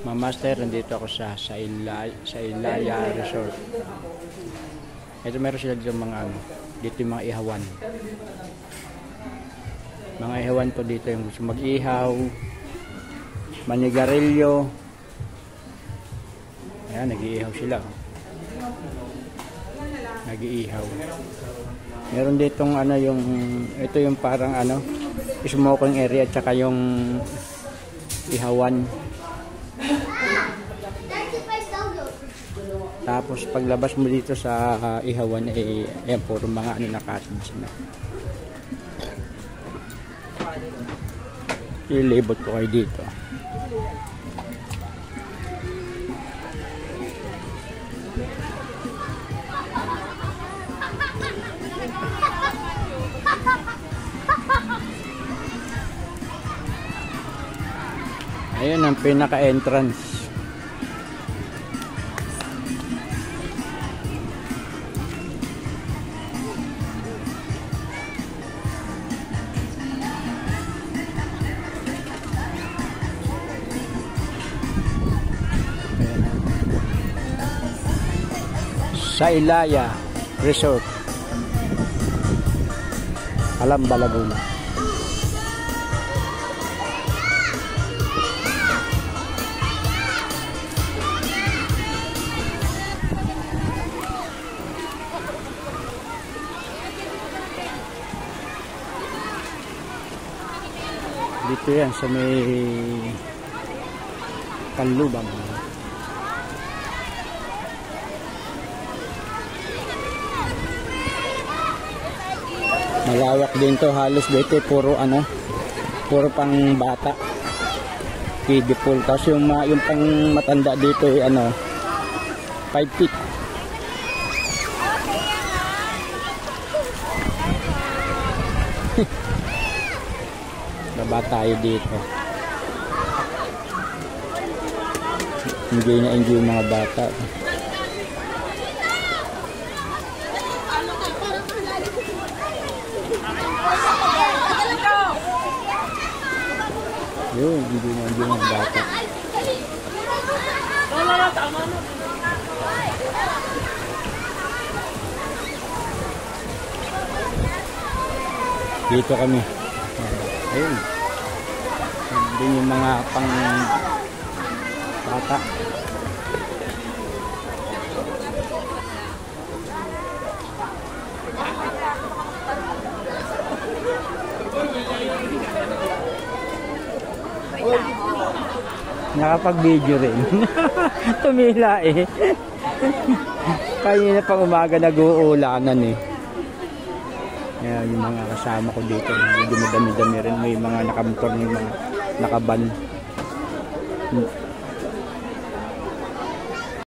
Mga master, nandito ako sa Ilaya Resort. Ito meron sila dito mga dito yung mga ihawan. Mga ihawan po dito yung gusto mag-ihaw, manigarilyo. Ayan, nag-iihaw sila. Nag-iihaw. Meron ditong yung ito yung parang smoking area at saka yung ihawan. Tapos paglabas mo dito sa ihawan ayan, puro mga na-cottage na. Ilibot ko kayo dito. Ayan ang pinaka-entrance. Sa Ilaya Resort, Calamba, Laguna. Dito yan sa may Kanlubang. Malawak din to, halos dito puro puro pang bata, kiddie pool. Tapos yung pang matanda dito 5 feet. Baba tayo dito. Enjoy na enjoy yung mga bata. Yun, hindi na yung mga bata. Dito kami. Ayun. Doon yung mga pang bata. Nakapag-video rin. Tumila Kanina pang umaga nag-uulanan Ayan, yung mga kasama ko dito. Medyo madami-dami rin. May mga nakamotor, may mga nakaban.